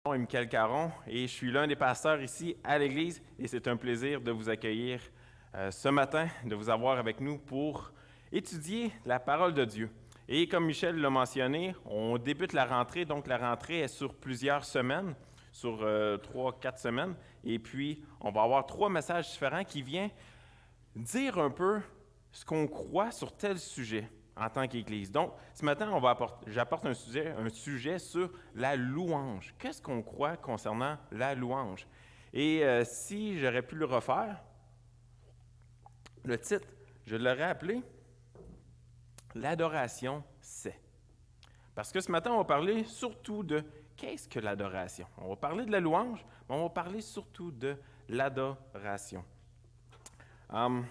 Je suis Michael Caron et je suis l'un des pasteurs ici à l'Église et c'est un plaisir de vous accueillir ce matin, de vous avoir avec nous pour étudier la parole de Dieu. Et comme Michel l'a mentionné, on débute la rentrée, donc la rentrée est sur plusieurs semaines, sur 3-4 semaines, et puis on va avoir 3 messages différents qui viennent dire un peu ce qu'on croit sur tel sujet en tant qu'Église. Donc, ce matin, j'apporte un sujet sur la louange. Qu'est-ce qu'on croit concernant la louange? Et si j'aurais pu le refaire, le titre, je l'aurais appelé « L'adoration, c'est ». Parce que ce matin, on va parler surtout de qu'est-ce que l'adoration? On va parler de la louange, mais on va parler surtout de l'adoration. Avant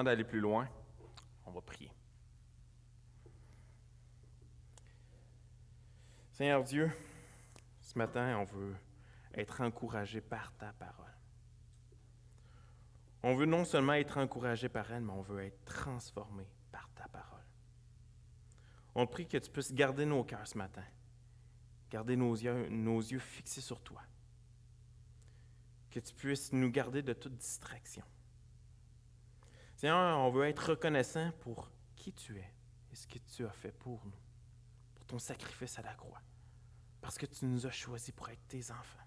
d'aller plus loin, on va prier. Seigneur Dieu, ce matin, on veut être encouragé par ta parole. On veut non seulement être encouragé par elle, mais on veut être transformé par ta parole. On te prie que tu puisses garder nos cœurs ce matin, garder nos yeux fixés sur toi, que tu puisses nous garder de toute distraction. Seigneur, on veut être reconnaissant pour qui tu es et ce que tu as fait pour nous, pour ton sacrifice à la croix, parce que tu nous as choisis pour être tes enfants.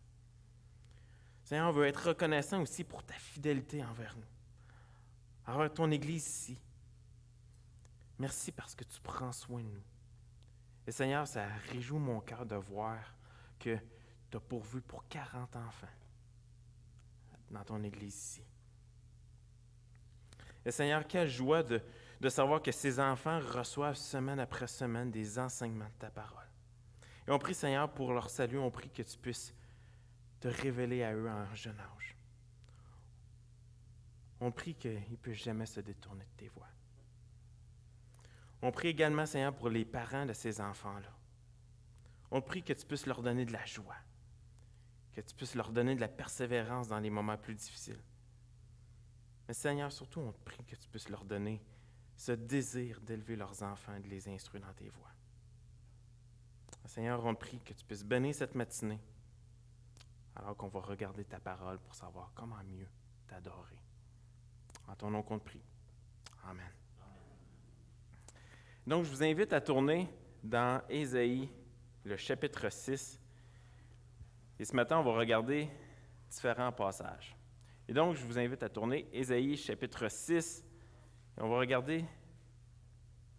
Seigneur, on veut être reconnaissant aussi pour ta fidélité envers nous, envers ton Église ici. Merci parce que tu prends soin de nous. Et Seigneur, ça réjouit mon cœur de voir que tu as pourvu pour 40 enfants dans ton Église ici. Et Seigneur, quelle joie de savoir que ces enfants reçoivent semaine après semaine des enseignements de ta parole. Et on prie, Seigneur, pour leur salut, on prie que tu puisses te révéler à eux en jeune âge. On prie qu'ils ne puissent jamais se détourner de tes voies. On prie également, Seigneur, pour les parents de ces enfants-là. On prie que tu puisses leur donner de la joie, que tu puisses leur donner de la persévérance dans les moments plus difficiles. Mais Seigneur, surtout, on te prie que tu puisses leur donner ce désir d'élever leurs enfants et de les instruire dans tes voies. Seigneur, on te prie que tu puisses bénir cette matinée alors qu'on va regarder ta parole pour savoir comment mieux t'adorer. En ton nom qu'on te prie. Amen. Donc, je vous invite à tourner dans Ésaïe, le chapitre 6. Et ce matin, on va regarder différents passages. Et donc, je vous invite à tourner Ésaïe, chapitre 6, et on va regarder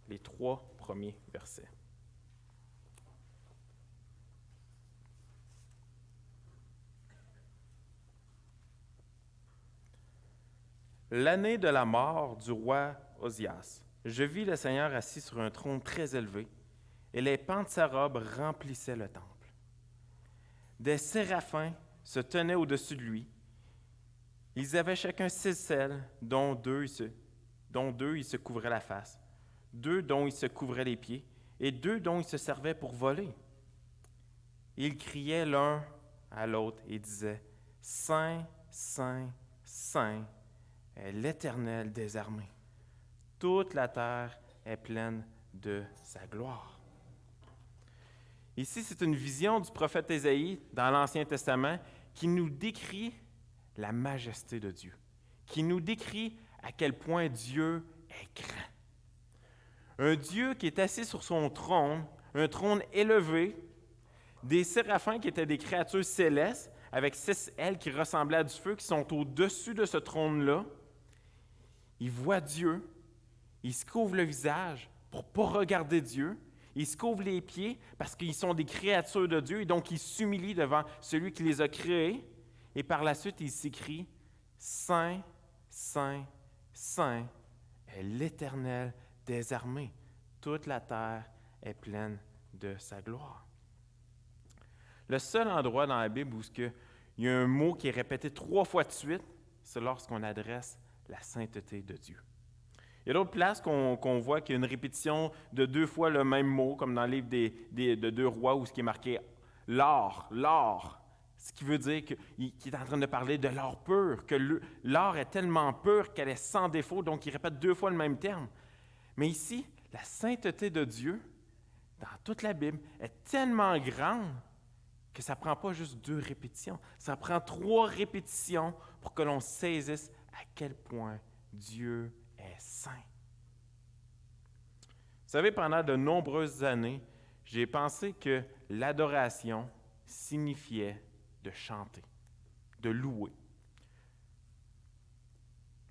les 3 premiers versets. L'année de la mort du roi Osias, je vis le Seigneur assis sur un trône très élevé, et les pans de sa robe remplissaient le temple. Des séraphins se tenaient au-dessus de lui. Ils avaient chacun 6 ailes, dont deux ils se couvraient la face, 2 dont ils se couvraient les pieds, et 2 dont ils se servaient pour voler. Ils criaient l'un à l'autre et disaient « Saint, Saint, Saint est l'Éternel des armées. Toute la terre est pleine de sa gloire. » Ici, c'est une vision du prophète Ésaïe dans l'Ancien Testament qui nous décrit la majesté de Dieu, qui nous décrit à quel point Dieu est grand. Un Dieu qui est assis sur son trône, un trône élevé, des séraphins qui étaient des créatures célestes, avec 6 ailes qui ressemblaient à du feu, qui sont au-dessus de ce trône-là. Ils voient Dieu, ils se couvrent le visage pour ne pas regarder Dieu, ils se couvrent les pieds parce qu'ils sont des créatures de Dieu et donc ils s'humilient devant celui qui les a créés. Et par la suite, ils s'écrient « Saint, Saint, Saint est l'Éternel des armées. Toute la terre est pleine de sa gloire. » Le seul endroit dans la Bible où il y a un mot qui est répété 3 fois de suite, c'est lorsqu'on adresse la sainteté de Dieu. Il y a d'autres places qu'on voit qu'il y a une répétition de 2 fois le même mot, comme dans le livre de 2 rois où ce qui est marqué « l'or », ce qui veut dire qu'il est en train de parler de l'or pur, que l'or est tellement pur qu'elle est sans défaut, donc il répète 2 fois le même terme. Mais ici, la sainteté de Dieu, dans toute la Bible, est tellement grande que ça ne prend pas juste 2 répétitions, ça prend 3 répétitions pour que l'on saisisse à quel point Dieu est saint. Vous savez, pendant de nombreuses années, j'ai pensé que l'adoration signifiait de chanter, de louer.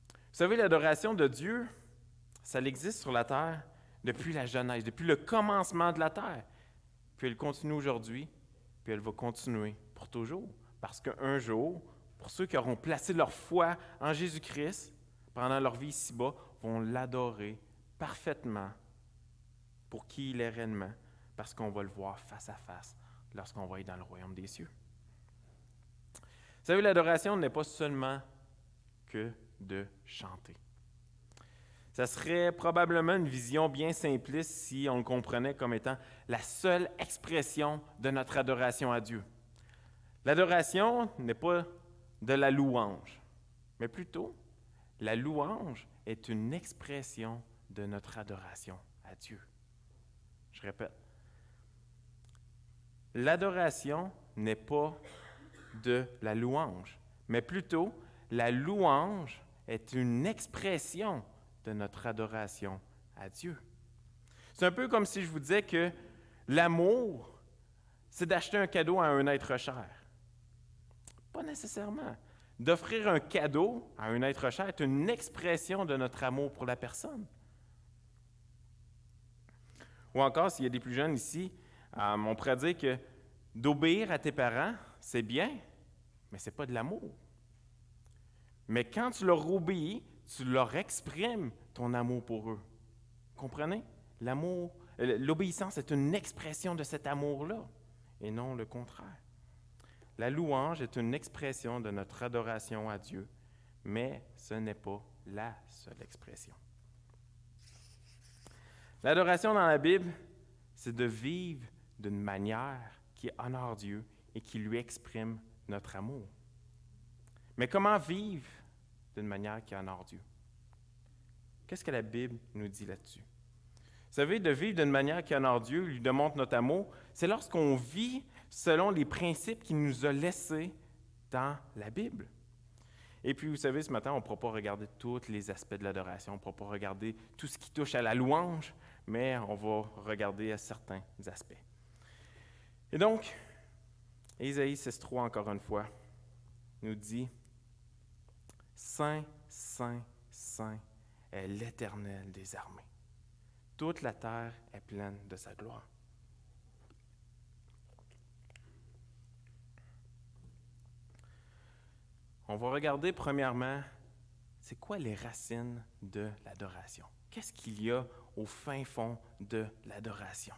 Vous savez, l'adoration de Dieu, ça existe sur la terre depuis la Genèse, depuis le commencement de la terre. Puis elle continue aujourd'hui, puis elle va continuer pour toujours. Parce qu'un jour, pour ceux qui auront placé leur foi en Jésus-Christ pendant leur vie ici-bas, vont l'adorer parfaitement pour qui il est réellement, parce qu'on va le voir face à face lorsqu'on va être dans le royaume des cieux. Vous savez, l'adoration n'est pas seulement que de chanter. Ça serait probablement une vision bien simpliste si on le comprenait comme étant la seule expression de notre adoration à Dieu. L'adoration n'est pas de la louange, mais plutôt, la louange est une expression de notre adoration à Dieu. Je répète, l'adoration n'est pas de la louange, mais plutôt, la louange est une expression de notre adoration à Dieu. C'est un peu comme si je vous disais que l'amour, c'est d'acheter un cadeau à un être cher. Pas nécessairement. D'offrir un cadeau à un être cher est une expression de notre amour pour la personne. Ou encore, s'il y a des plus jeunes ici, on pourrait dire que d'obéir à tes parents, c'est bien, mais ce n'est pas de l'amour. Mais quand tu leur obéis, tu leur exprimes ton amour pour eux. Comprenez? L'amour, l'obéissance est une expression de cet amour-là, et non le contraire. La louange est une expression de notre adoration à Dieu, mais ce n'est pas la seule expression. L'adoration dans la Bible, c'est de vivre d'une manière qui honore Dieu et qui lui exprime notre amour. Mais comment vivre d'une manière qui honore Dieu? Qu'est-ce que la Bible nous dit là-dessus? Vous savez, de vivre d'une manière qui honore Dieu, lui démontre notre amour, c'est lorsqu'on vit selon les principes qu'il nous a laissés dans la Bible. Et puis, vous savez, ce matin, on ne pourra pas regarder tous les aspects de l'adoration, on ne pourra pas regarder tout ce qui touche à la louange, mais on va regarder à certains aspects. Et donc, Ésaïe 6.3, encore une fois, nous dit « Saint, Saint, Saint est l'Éternel des armées. Toute la terre est pleine de sa gloire. » On va regarder premièrement, c'est quoi les racines de l'adoration? Qu'est-ce qu'il y a au fin fond de l'adoration?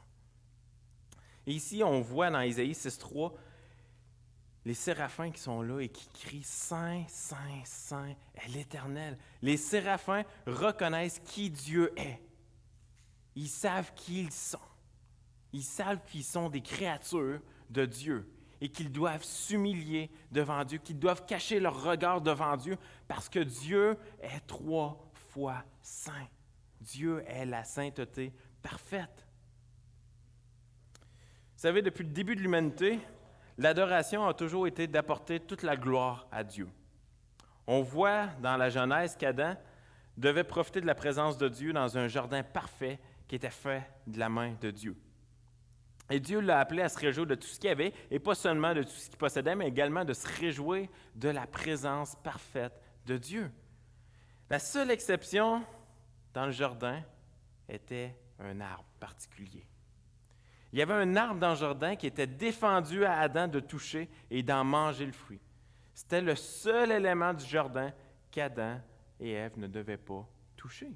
Et ici, on voit dans Ésaïe 6.3 les séraphins qui sont là et qui crient « Saint, Saint, Saint est l'Éternel ». Les séraphins reconnaissent qui Dieu est. Ils savent qui ils sont. Ils savent qu'ils sont des créatures de Dieu et qu'ils doivent s'humilier devant Dieu, qu'ils doivent cacher leur regard devant Dieu parce que Dieu est 3 fois saint. Dieu est la sainteté parfaite. Vous savez, depuis le début de l'humanité, l'adoration a toujours été d'apporter toute la gloire à Dieu. On voit dans la Genèse qu'Adam devait profiter de la présence de Dieu dans un jardin parfait qui était fait de la main de Dieu. Et Dieu l'a appelé à se réjouir de tout ce qu'il y avait, et pas seulement de tout ce qu'il possédait, mais également de se réjouir de la présence parfaite de Dieu. La seule exception dans le jardin était un arbre particulier. Il y avait un arbre dans le jardin qui était défendu à Adam de toucher et d'en manger le fruit. C'était le seul élément du jardin qu'Adam et Ève ne devaient pas toucher.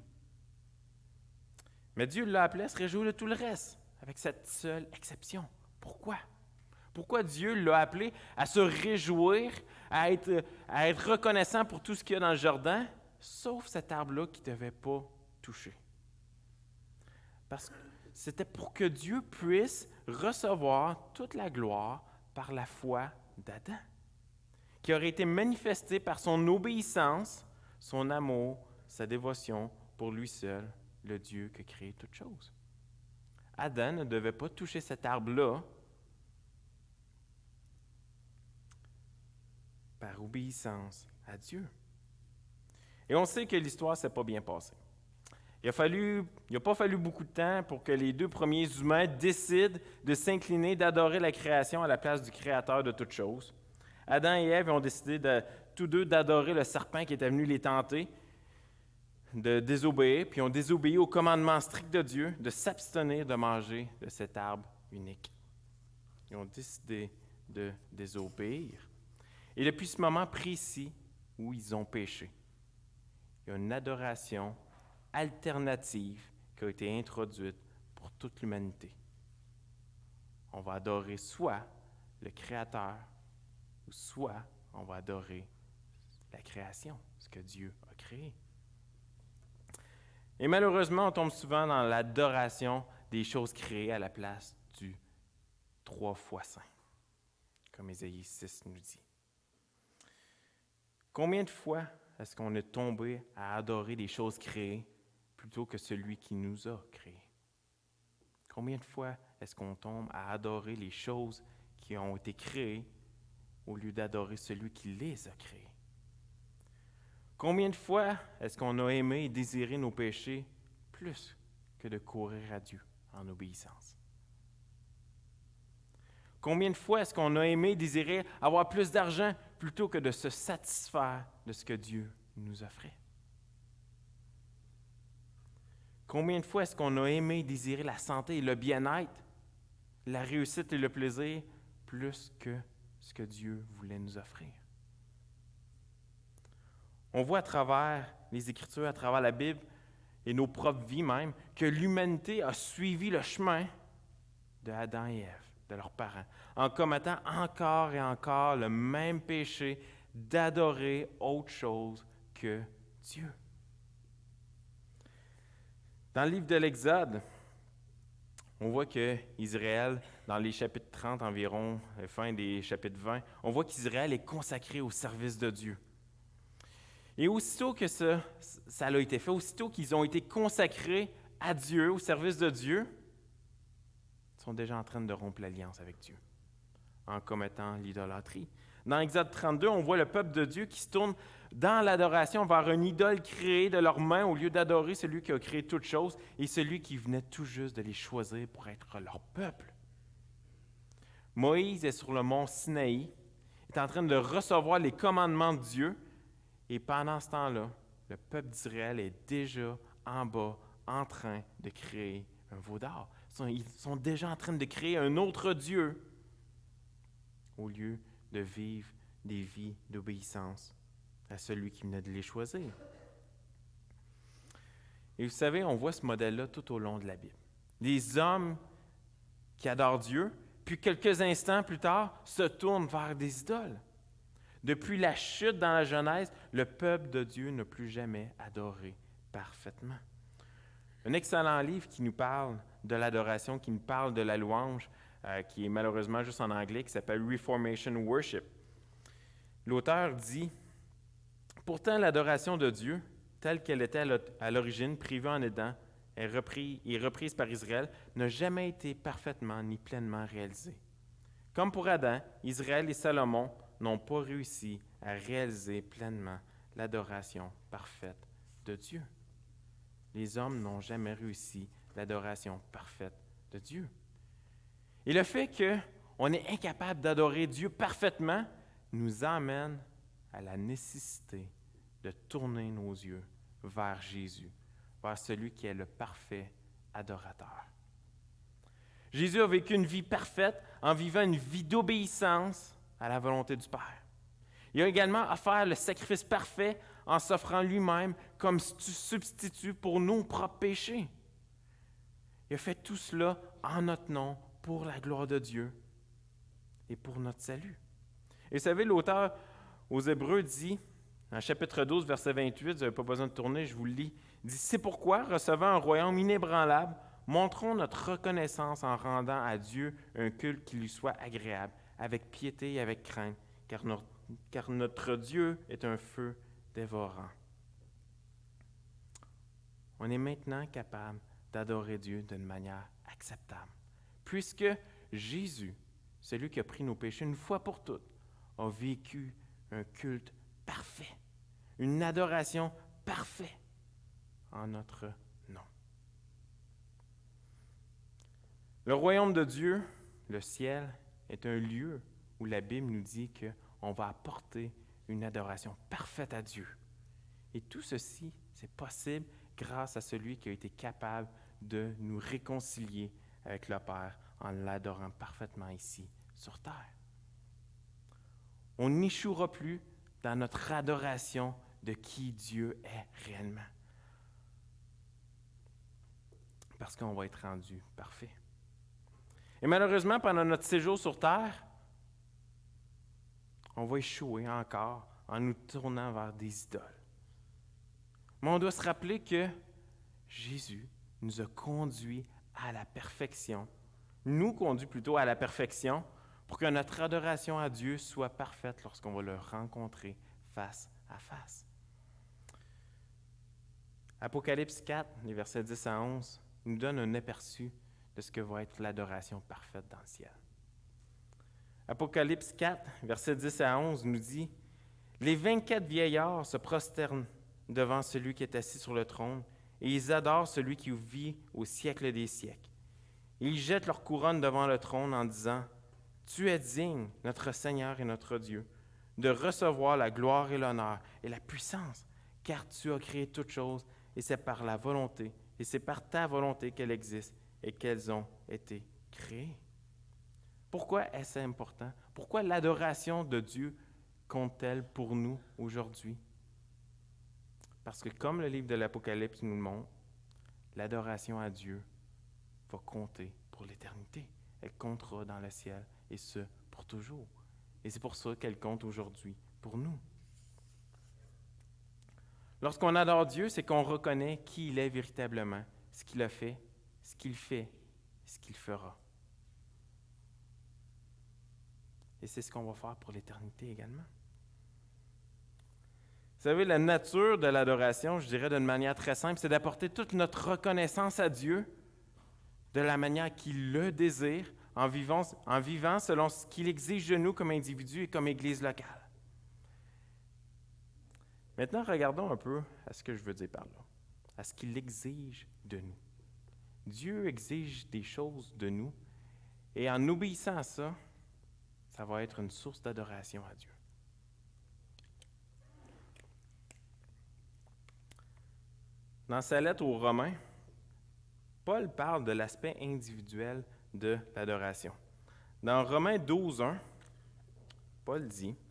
Mais Dieu l'a appelé à se réjouir de tout le reste, avec cette seule exception. Pourquoi? Pourquoi Dieu l'a appelé à se réjouir, à être reconnaissant pour tout ce qu'il y a dans le jardin, sauf cet arbre-là qu'il ne devait pas toucher? Parce que c'était pour que Dieu puisse recevoir toute la gloire par la foi d'Adam, qui aurait été manifestée par son obéissance, son amour, sa dévotion pour lui seul, le Dieu qui a créé toutes choses. Adam ne devait pas toucher cet arbre-là par obéissance à Dieu. Et on sait que l'histoire ne s'est pas bien passée. Il n'a pas fallu beaucoup de temps pour que les deux premiers humains décident de s'incliner, d'adorer la création à la place du Créateur de toutes choses. Adam et Ève ont décidé tous deux d'adorer le serpent qui était venu les tenter, de désobéir, puis ont désobéi au commandement strict de Dieu de s'abstenir de manger de cet arbre unique. Ils ont décidé de désobéir. Et depuis ce moment précis où ils ont péché, il y a une adoration alternative qui a été introduite pour toute l'humanité. On va adorer soit le Créateur, ou soit on va adorer la création, ce que Dieu a créé. Et malheureusement, on tombe souvent dans l'adoration des choses créées à la place du 3 fois saint, comme Ésaïe 6 nous dit. Combien de fois est-ce qu'on est tombé à adorer des choses créées plutôt que celui qui nous a créés? Combien de fois est-ce qu'on tombe à adorer les choses qui ont été créées au lieu d'adorer celui qui les a créées? Combien de fois est-ce qu'on a aimé et désiré nos péchés plus que de courir à Dieu en obéissance? Combien de fois est-ce qu'on a aimé et désiré avoir plus d'argent plutôt que de se satisfaire de ce que Dieu nous offrait? Combien de fois est-ce qu'on a aimé et désiré la santé et le bien-être, la réussite et le plaisir plus que ce que Dieu voulait nous offrir? On voit à travers les Écritures, à travers la Bible et nos propres vies même, que l'humanité a suivi le chemin de Adam et Ève, de leurs parents, en commettant encore et encore le même péché d'adorer autre chose que Dieu. Dans le livre de l'Exode, on voit qu'Israël, dans les chapitres 30 environ, fin des chapitres 20, on voit qu'Israël est consacré au service de Dieu. Et aussitôt que ça a été fait, aussitôt qu'ils ont été consacrés à Dieu, au service de Dieu, ils sont déjà en train de rompre l'alliance avec Dieu, en commettant l'idolâtrie. Dans Exode 32, on voit le peuple de Dieu qui se tourne dans l'adoration vers une idole créée de leurs mains au lieu d'adorer celui qui a créé toutes choses et celui qui venait tout juste de les choisir pour être leur peuple. Moïse est sur le mont Sinaï, est en train de recevoir les commandements de Dieu. Et pendant ce temps-là, le peuple d'Israël est déjà en bas, en train de créer un veau d'or. Ils sont déjà en train de créer un autre Dieu au lieu de vivre des vies d'obéissance à celui qui venait de les choisir. Et vous savez, on voit ce modèle-là tout au long de la Bible. Des hommes qui adorent Dieu, puis quelques instants plus tard, se tournent vers des idoles. Depuis la chute dans la Genèse, le peuple de Dieu n'a plus jamais adoré parfaitement. Un excellent livre qui nous parle de l'adoration, qui nous parle de la louange, qui est malheureusement juste en anglais, qui s'appelle Reformation Worship. L'auteur dit « Pourtant, l'adoration de Dieu, telle qu'elle était à l'origine, prévue en Éden, et reprise par Israël, n'a jamais été parfaitement ni pleinement réalisée. Comme pour Adam, Israël et Salomon n'ont pas réussi à réaliser pleinement l'adoration parfaite de Dieu. Les hommes n'ont jamais réussi l'adoration parfaite de Dieu. Et le fait qu'on est incapable d'adorer Dieu parfaitement nous emmène à la nécessité de tourner nos yeux vers Jésus, vers celui qui est le parfait adorateur. Jésus a vécu une vie parfaite en vivant une vie d'obéissance à la volonté du Père. Il a également offert le sacrifice parfait en s'offrant lui-même comme substitut pour nos propres péchés. Il a fait tout cela en notre nom, pour la gloire de Dieu et pour notre salut. Et vous savez, l'auteur aux Hébreux dit, en chapitre 12, verset 28, vous n'avez pas besoin de tourner, je vous le lis, il dit « C'est pourquoi, recevant un royaume inébranlable, montrons notre reconnaissance en rendant à Dieu un culte qui lui soit agréable, avec piété et avec crainte, car notre Dieu est un feu dévorant. » On est maintenant capable d'adorer Dieu d'une manière acceptable, puisque Jésus, celui qui a pris nos péchés une fois pour toutes, a vécu un culte parfait, une adoration parfaite en notre nom. Le royaume de Dieu, le ciel, est un lieu où la Bible nous dit qu'on va apporter une adoration parfaite à Dieu. Et tout ceci, c'est possible grâce à celui qui a été capable de nous réconcilier avec le Père en l'adorant parfaitement ici sur terre. On n'échouera plus dans notre adoration de qui Dieu est réellement. Parce qu'on va être rendu parfait. Et malheureusement, pendant notre séjour sur terre, on va échouer encore en nous tournant vers des idoles. Mais on doit se rappeler que Jésus nous a conduits à la perfection, nous conduit plutôt à la perfection, pour que notre adoration à Dieu soit parfaite lorsqu'on va le rencontrer face à face. Apocalypse 4, les versets 10 à 11, nous donne un aperçu de ce que va être l'adoration parfaite dans le ciel. Apocalypse 4, versets 10 à 11 nous dit « Les 24 vieillards se prosternent devant celui qui est assis sur le trône, et ils adorent celui qui vit au siècle des siècles. Ils jettent leur couronne devant le trône en disant « Tu es digne, notre Seigneur et notre Dieu, de recevoir la gloire et l'honneur et la puissance, car tu as créé toutes choses, et c'est par la volonté, et c'est par ta volonté qu'elles existent et qu'elles ont été créées. » Pourquoi est-ce important? Pourquoi l'adoration de Dieu compte-t-elle pour nous aujourd'hui? Parce que comme le livre de l'Apocalypse nous le montre, l'adoration à Dieu va compter pour l'éternité. Elle comptera dans le ciel, et ce, pour toujours. Et c'est pour ça qu'elle compte aujourd'hui pour nous. Lorsqu'on adore Dieu, c'est qu'on reconnaît qui il est véritablement, ce qu'il a fait, ce qu'il fait, ce qu'il fera. Et c'est ce qu'on va faire pour l'éternité également. Vous savez, la nature de l'adoration, je dirais d'une manière très simple, c'est d'apporter toute notre reconnaissance à Dieu de la manière qu'il le désire, en vivant selon ce qu'il exige de nous comme individus et comme Église locale. Maintenant, regardons un peu à ce que je veux dire par là, à ce qu'il exige de nous. Dieu exige des choses de nous, et en obéissant à ça, ça va être une source d'adoration à Dieu. Dans sa lettre aux Romains, Paul parle de l'aspect individuel de l'adoration. Dans Romains 12, 1, Paul dit «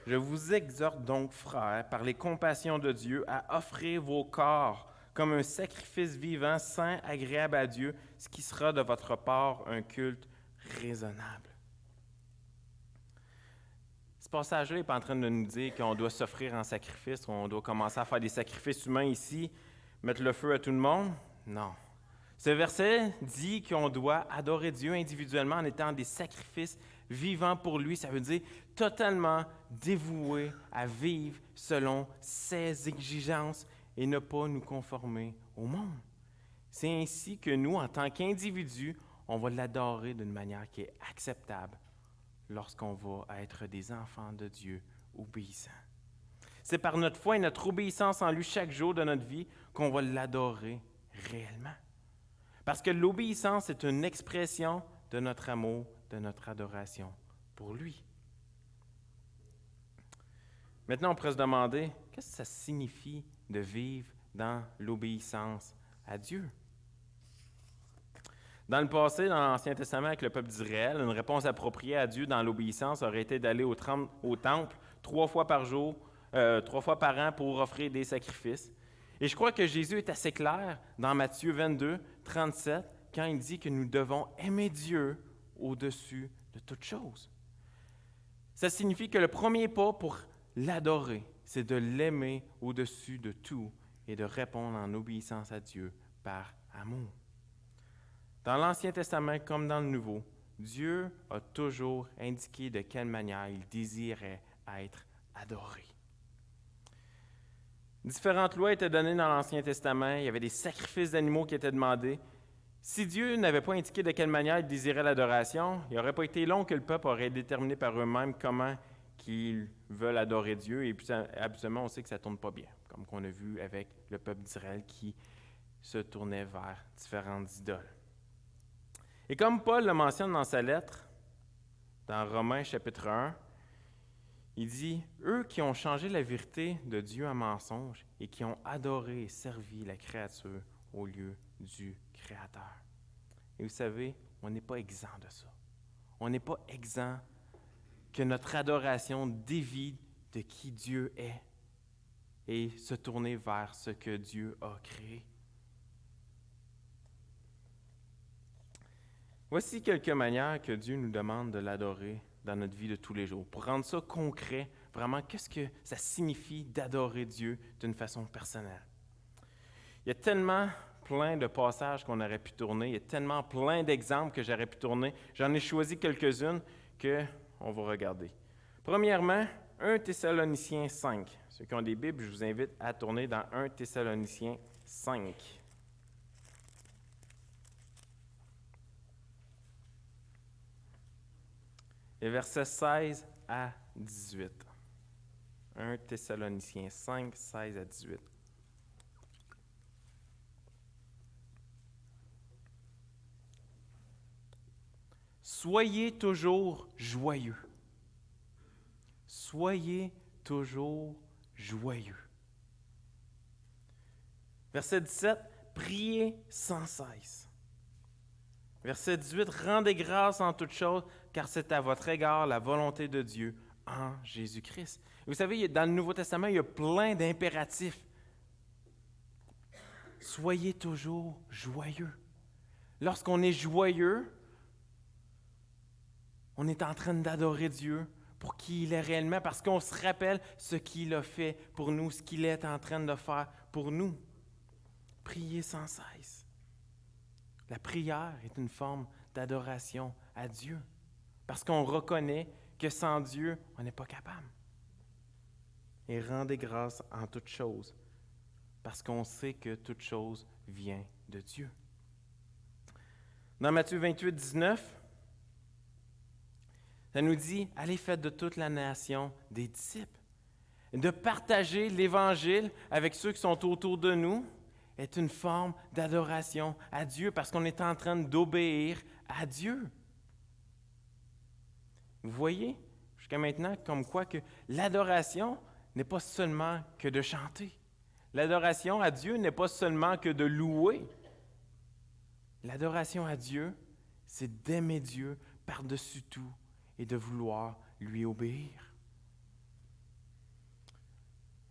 Je vous exhorte donc, frères, par les compassions de Dieu, à offrir vos corps comme un sacrifice vivant, saint, agréable à Dieu, ce qui sera de votre part un culte raisonnable. » Ce passage-là n'est pas en train de nous dire qu'on doit s'offrir en sacrifice, on doit commencer à faire des sacrifices humains ici, mettre le feu à tout le monde. Non. Ce verset dit qu'on doit adorer Dieu individuellement en étant des sacrifices vivants pour lui. Ça veut dire totalement dévoués à vivre selon ses exigences et ne pas nous conformer au monde. C'est ainsi que nous, en tant qu'individus, on va l'adorer d'une manière qui est acceptable lorsqu'on va être des enfants de Dieu obéissants. C'est par notre foi et notre obéissance en lui chaque jour de notre vie qu'on va l'adorer réellement. Parce que l'obéissance est une expression de notre amour, de notre adoration pour lui. Maintenant, on pourrait se demander, qu'est-ce que ça signifie de vivre dans l'obéissance à Dieu? Dans le passé, dans l'Ancien Testament, avec le peuple d'Israël, une réponse appropriée à Dieu dans l'obéissance aurait été d'aller au temple 3 fois par jour, 3 fois par an pour offrir des sacrifices. Et je crois que Jésus est assez clair dans Matthieu 22, 37, quand il dit que nous devons aimer Dieu au-dessus de toute chose. Ça signifie que le premier pas pour l'adorer, c'est de l'aimer au-dessus de tout et de répondre en obéissance à Dieu par amour. Dans l'Ancien Testament comme dans le Nouveau, Dieu a toujours indiqué de quelle manière il désirait être adoré. Différentes lois étaient données dans l'Ancien Testament. Il y avait des sacrifices d'animaux qui étaient demandés. Si Dieu n'avait pas indiqué de quelle manière il désirait l'adoration, il n'aurait pas été long que le peuple aurait déterminé par eux-mêmes comment qu'ils veulent adorer Dieu. Et puis, habituellement, on sait que ça ne tourne pas bien, comme qu'on a vu avec le peuple d'Israël qui se tournait vers différentes idoles. Et comme Paul le mentionne dans sa lettre, dans Romains chapitre 1, il dit « Eux qui ont changé la vérité de Dieu en mensonge et qui ont adoré et servi la créature au lieu du Créateur. » Et vous savez, on n'est pas exempt de ça. On n'est pas exempt que notre adoration dévie de qui Dieu est et se tourner vers ce que Dieu a créé. Voici quelques manières que Dieu nous demande de l'adorer dans notre vie de tous les jours. Pour rendre ça concret, vraiment, qu'est-ce que ça signifie d'adorer Dieu d'une façon personnelle? Il y a tellement plein de passages qu'on aurait pu tourner, il y a tellement plein d'exemples que j'aurais pu tourner. J'en ai choisi quelques-unes qu'on va regarder. Premièrement, 1 Thessaloniciens 5. Ceux qui ont des Bibles, je vous invite à tourner dans 1 Thessaloniciens 5. Les versets 16 à 18. 1 Thessaloniciens 5, 16 à 18. Soyez toujours joyeux. Soyez toujours joyeux. Verset 17, priez sans cesse. Verset 18, rendez grâce en toutes choses, car c'est à votre égard la volonté de Dieu en Jésus-Christ. Vous savez, dans le Nouveau Testament, il y a plein d'impératifs. Soyez toujours joyeux. Lorsqu'on est joyeux, on est en train d'adorer Dieu pour qui il est réellement, parce qu'on se rappelle ce qu'il a fait pour nous, ce qu'il est en train de faire pour nous. Priez sans cesse. La prière est une forme d'adoration à Dieu, parce qu'on reconnaît que sans Dieu, on n'est pas capable. Et rendez grâce en toutes choses, parce qu'on sait que toute chose vient de Dieu. Dans Matthieu 28, 19, ça nous dit « Allez, faites de toute la nation des disciples. » De partager l'Évangile avec ceux qui sont autour de nous est une forme d'adoration à Dieu parce qu'on est en train d'obéir à Dieu. Vous voyez, jusqu'à maintenant, comme quoi que l'adoration n'est pas seulement que de chanter. L'adoration à Dieu n'est pas seulement que de louer. L'adoration à Dieu, c'est d'aimer Dieu par-dessus tout et de vouloir lui obéir.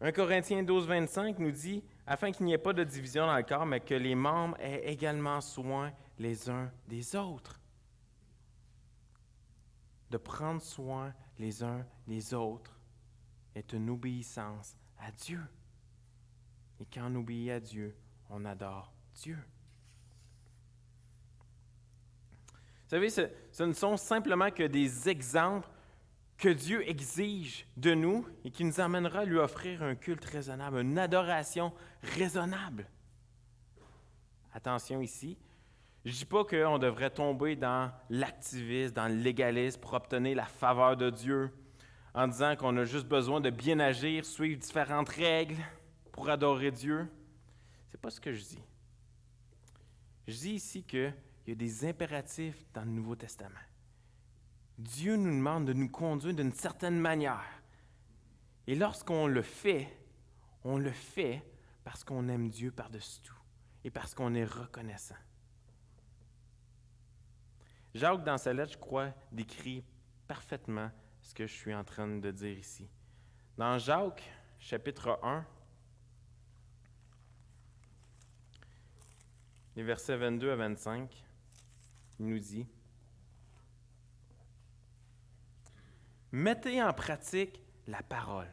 1 Corinthiens 12, 25 nous dit « Afin qu'il n'y ait pas de division dans le corps, mais que les membres aient également soin les uns des autres. » De prendre soin les uns des autres est une obéissance à Dieu. Et quand on obéit à Dieu, on adore Dieu. Vous savez, ce ne sont simplement que des exemples que Dieu exige de nous et qui nous amènera à lui offrir un culte raisonnable, une adoration raisonnable. Attention ici, je ne dis pas qu'on devrait tomber dans l'activisme, dans le légalisme pour obtenir la faveur de Dieu en disant qu'on a juste besoin de bien agir, suivre différentes règles pour adorer Dieu. Ce n'est pas ce que je dis. Je dis ici qu'il y a des impératifs dans le Nouveau Testament. Dieu nous demande de nous conduire d'une certaine manière. Et lorsqu'on le fait parce qu'on aime Dieu par-dessus tout et parce qu'on est reconnaissant. Jacques, dans sa lettre, je crois, décrit parfaitement ce que je suis en train de dire ici. Dans Jacques, chapitre 1, les versets 22 à 25, il nous dit « Mettez en pratique la parole. »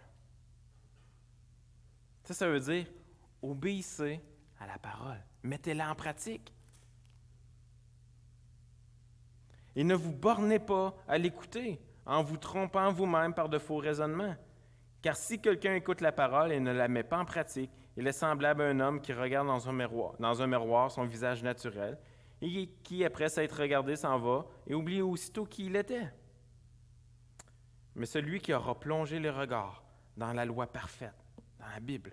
Ça veut dire obéissez à la parole. Mettez-la en pratique. Et ne vous bornez pas à l'écouter, en vous trompant vous-même par de faux raisonnements. Car si quelqu'un écoute la parole et ne la met pas en pratique, il est semblable à un homme qui regarde dans un miroir son visage naturel, et qui, après s'être regardé, s'en va et oublie aussitôt qui il était. Mais celui qui aura plongé les regards dans la loi parfaite, dans la Bible,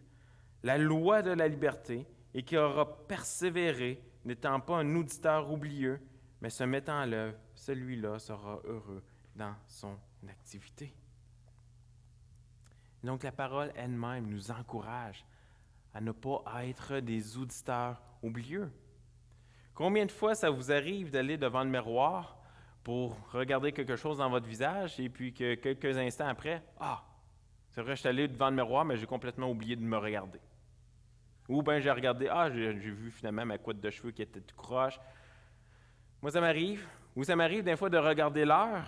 la loi de la liberté, et qui aura persévéré, n'étant pas un auditeur oublieux, mais se mettant en l'œuvre, celui-là sera heureux dans son activité. Donc la parole elle-même nous encourage à ne pas être des auditeurs oublieux. Combien de fois ça vous arrive d'aller devant le miroir pour regarder quelque chose dans votre visage et puis que quelques instants après, c'est vrai, je suis allé devant le miroir, mais j'ai complètement oublié de me regarder. Ou bien j'ai regardé, j'ai vu finalement ma couette de cheveux qui était tout croche. Moi, ça m'arrive. Ou ça m'arrive des fois de regarder l'heure.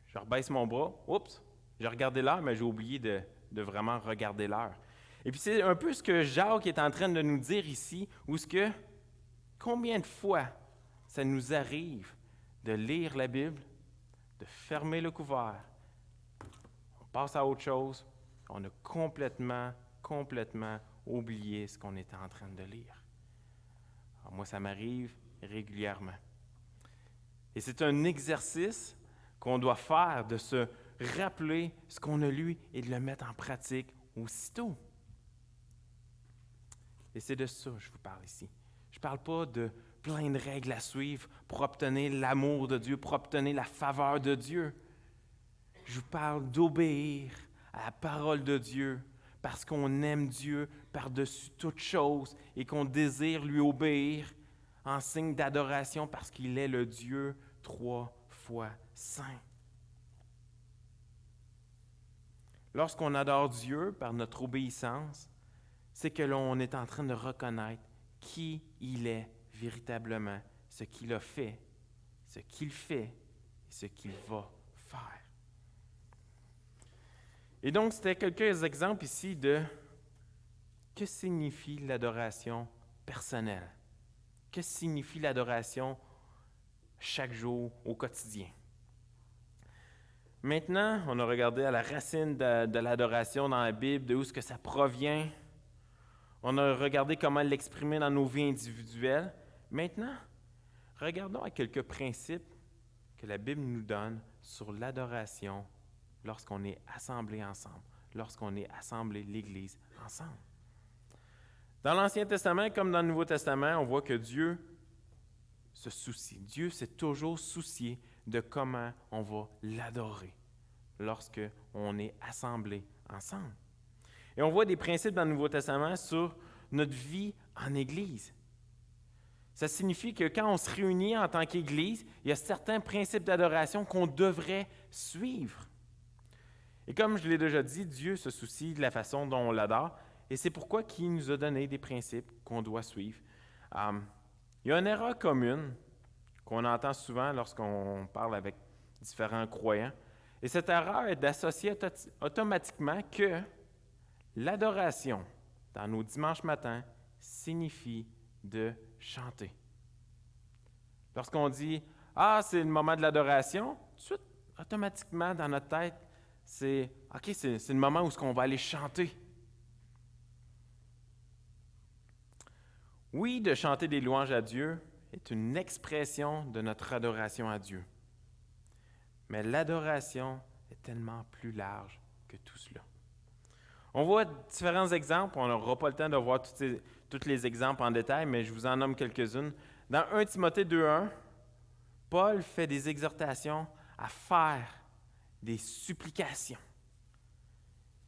Je rebaisse mon bras. Oups, j'ai regardé l'heure, mais j'ai oublié de vraiment regarder l'heure. Et puis c'est un peu ce que Jacques est en train de nous dire ici, où combien de fois ça nous arrive de lire la Bible, de fermer le couvert, on passe à autre chose, on a complètement oublié ce qu'on était en train de lire. Alors moi, ça m'arrive régulièrement. Et c'est un exercice qu'on doit faire, de se rappeler ce qu'on a lu et de le mettre en pratique aussitôt. Et c'est de ça que je vous parle ici. Je ne parle pas de plein de règles à suivre pour obtenir l'amour de Dieu, pour obtenir la faveur de Dieu. Je vous parle d'obéir à la parole de Dieu parce qu'on aime Dieu par-dessus toute chose et qu'on désire lui obéir en signe d'adoration parce qu'il est le Dieu 3 fois saint. Lorsqu'on adore Dieu par notre obéissance, c'est que l'on est en train de reconnaître qui il est véritablement, ce qu'il a fait, ce qu'il fait et ce qu'il va faire. Et donc, c'était quelques exemples ici de que signifie l'adoration personnelle. Que signifie l'adoration chaque jour, au quotidien. Maintenant, on a regardé à la racine de l'adoration dans la Bible, de où est-ce que ça provient. On a regardé comment l'exprimer dans nos vies individuelles. Maintenant, regardons à quelques principes que la Bible nous donne sur l'adoration lorsqu'on est assemblés ensemble, lorsqu'on est assemblés l'Église ensemble. Dans l'Ancien Testament comme dans le Nouveau Testament, on voit que Dieu se soucie. Dieu s'est toujours soucié de comment on va l'adorer lorsqu'on est assemblés ensemble. Et on voit des principes dans le Nouveau Testament sur notre vie en Église. Ça signifie que quand on se réunit en tant qu'Église, il y a certains principes d'adoration qu'on devrait suivre. Et comme je l'ai déjà dit, Dieu se soucie de la façon dont on l'adore, et c'est pourquoi il nous a donné des principes qu'on doit suivre. Il y a une erreur commune qu'on entend souvent lorsqu'on parle avec différents croyants, et cette erreur est d'associer automatiquement que l'adoration dans nos dimanches matins signifie de chanter. Lorsqu'on dit « c'est le moment de l'adoration », tout de suite, automatiquement, dans notre tête, c'est « OK, c'est le moment où on va aller chanter ». Oui, de chanter des louanges à Dieu est une expression de notre adoration à Dieu. Mais l'adoration est tellement plus large que tout cela. On voit différents exemples, on n'aura pas le temps de voir tous les exemples en détail, mais je vous en nomme quelques-unes. Dans 1 Timothée 2:1, Paul fait des exhortations à faire des supplications,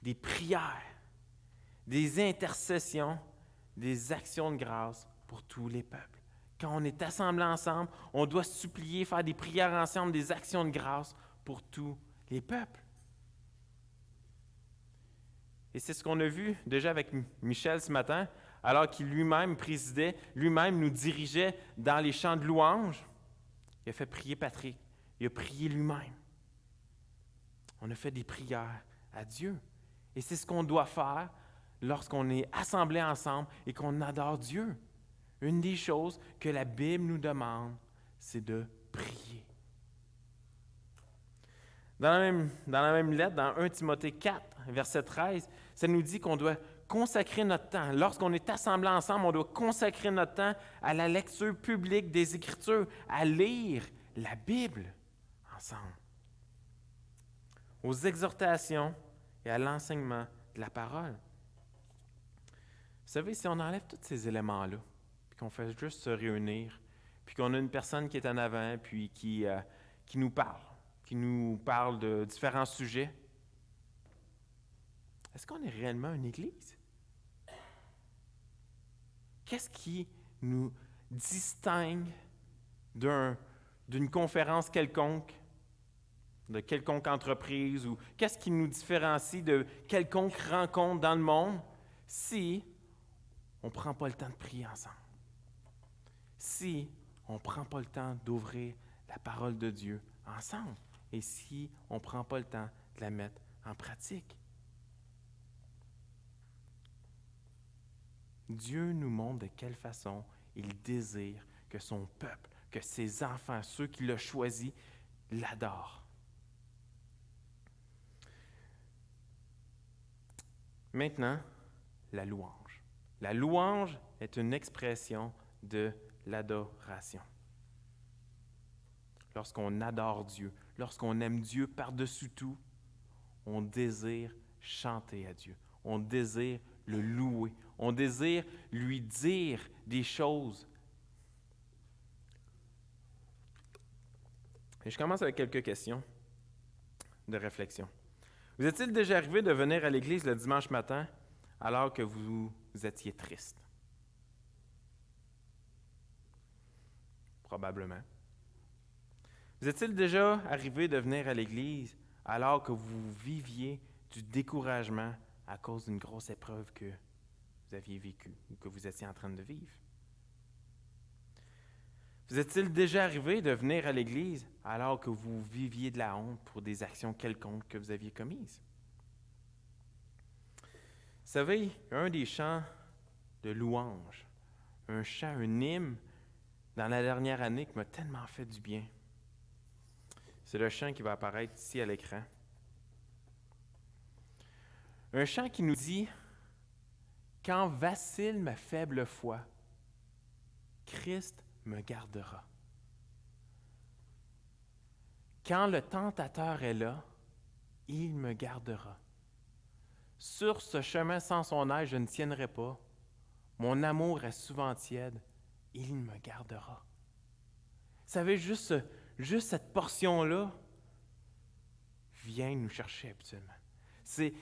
des prières, des intercessions, des actions de grâce pour tous les peuples. Quand on est assemblés ensemble, on doit supplier, faire des prières ensemble, des actions de grâce pour tous les peuples. Et c'est ce qu'on a vu déjà avec Michel ce matin, alors qu'il lui-même présidait, lui-même nous dirigeait dans les chants de louange. Il a fait prier Patrick, il a prié lui-même. On a fait des prières à Dieu. Et c'est ce qu'on doit faire lorsqu'on est assemblés ensemble et qu'on adore Dieu. Une des choses que la Bible nous demande, c'est de prier. Dans la même lettre, dans 1 Timothée 4, verset 13, ça nous dit qu'on doit consacrer notre temps. Lorsqu'on est assemblés ensemble, on doit consacrer notre temps à la lecture publique des Écritures, à lire la Bible ensemble, aux exhortations et à l'enseignement de la parole. Vous savez, si on enlève tous ces éléments-là, puis qu'on fait juste se réunir, puis qu'on a une personne qui est en avant, puis qui nous parle de différents sujets, est-ce qu'on est réellement une Église? Qu'est-ce qui nous distingue d'une conférence quelconque, de quelconque entreprise, ou qu'est-ce qui nous différencie de quelconque rencontre dans le monde si on ne prend pas le temps de prier ensemble? Si on ne prend pas le temps d'ouvrir la parole de Dieu ensemble? Et si on ne prend pas le temps de la mettre en pratique? Dieu nous montre de quelle façon il désire que son peuple, que ses enfants, ceux qui l'ont choisi, l'adorent. Maintenant, la louange. La louange est une expression de l'adoration. Lorsqu'on adore Dieu, lorsqu'on aime Dieu par-dessus tout, on désire chanter à Dieu. On désire le louer. On désire lui dire des choses. Et je commence avec quelques questions de réflexion. Vous est-il déjà arrivé de venir à l'église le dimanche matin alors que vous étiez triste? Probablement. Vous est-il déjà arrivé de venir à l'église alors que vous viviez du découragement à cause d'une grosse épreuve que vous aviez vécue ou que vous étiez en train de vivre? Vous est-il déjà arrivé de venir à l'église alors que vous viviez de la honte pour des actions quelconques que vous aviez commises? Vous savez, un des chants de louange, un chant, un hymne dans la dernière année qui m'a tellement fait du bien, c'est le chant qui va apparaître ici à l'écran. Un chant qui nous dit « Quand vacille ma faible foi, Christ me gardera. Quand le tentateur est là, il me gardera. Sur ce chemin sans son aide, je ne tiendrai pas. Mon amour est souvent tiède, il me gardera. » Vous savez, juste cette portion-là vient nous chercher habituellement.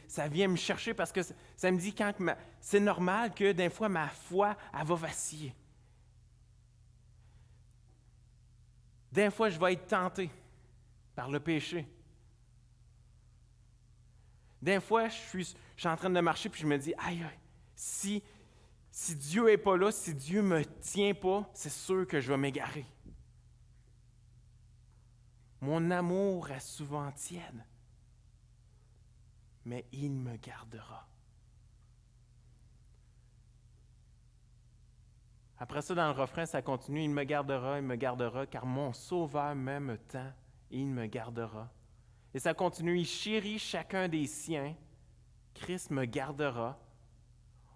Ça vient me chercher parce que ça me dit c'est normal que des fois ma foi, elle va vaciller. Des fois, je vais être tenté par le péché. Des fois, je suis en train de marcher puis je me dis, aïe, si Dieu n'est pas là, si Dieu ne me tient pas, c'est sûr que je vais m'égarer. Mon amour est souvent tiède, mais il me gardera. Après ça, dans le refrain, ça continue, il me gardera, car mon Sauveur m'aime tant, il me gardera. Et ça continue, il chérit chacun des siens, Christ me gardera.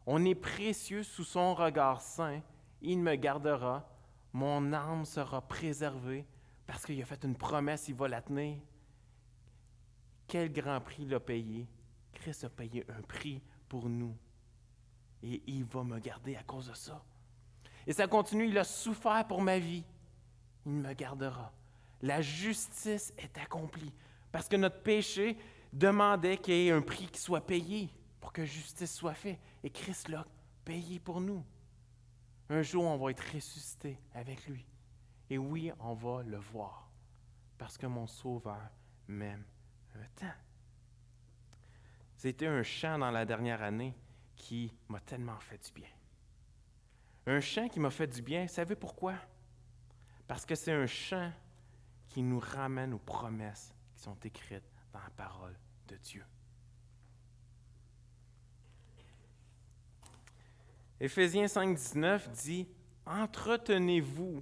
On est précieux sous son regard saint, il me gardera. Mon âme sera préservée, parce qu'il a fait une promesse, il va la tenir. Quel grand prix il a payé. Christ a payé un prix pour nous. Et il va me garder à cause de ça. Et ça continue, il a souffert pour ma vie. Il me gardera. La justice est accomplie. Parce que notre péché demandait qu'il y ait un prix qui soit payé pour que justice soit faite. Et Christ l'a payé pour nous. Un jour, on va être ressuscité avec lui. Et oui, on va le voir. Parce que mon Sauveur m'aime tant. C'était un chant dans la dernière année qui m'a tellement fait du bien. Un chant qui m'a fait du bien, vous savez pourquoi? Parce que c'est un chant qui nous ramène aux promesses qui sont écrites dans la parole de Dieu. Éphésiens 5,19 dit « Entretenez-vous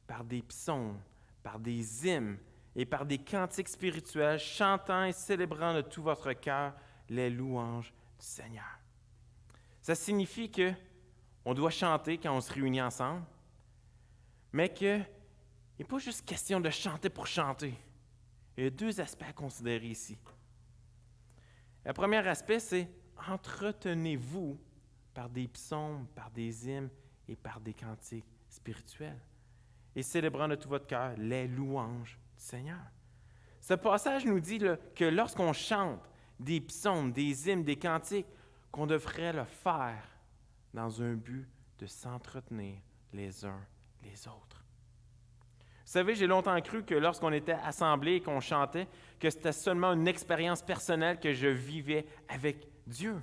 par des psaumes, par des hymnes et par des cantiques spirituels, chantant et célébrant de tout votre cœur les louanges du Seigneur. Ça signifie qu'on doit chanter quand on se réunit ensemble, mais qu'il n'est pas juste question de chanter pour chanter. Il y a deux aspects à considérer ici. Le premier aspect, c'est entretenez-vous par des psaumes, par des hymnes et par des cantiques spirituels, et célébrant de tout votre cœur les louanges du Seigneur. Ce passage nous dit là, que lorsqu'on chante des psaumes, des hymnes, des cantiques, qu'on devrait le faire dans un but de s'entretenir les uns les autres. Vous savez, j'ai longtemps cru que lorsqu'on était assemblés et qu'on chantait, que c'était seulement une expérience personnelle que je vivais avec Dieu.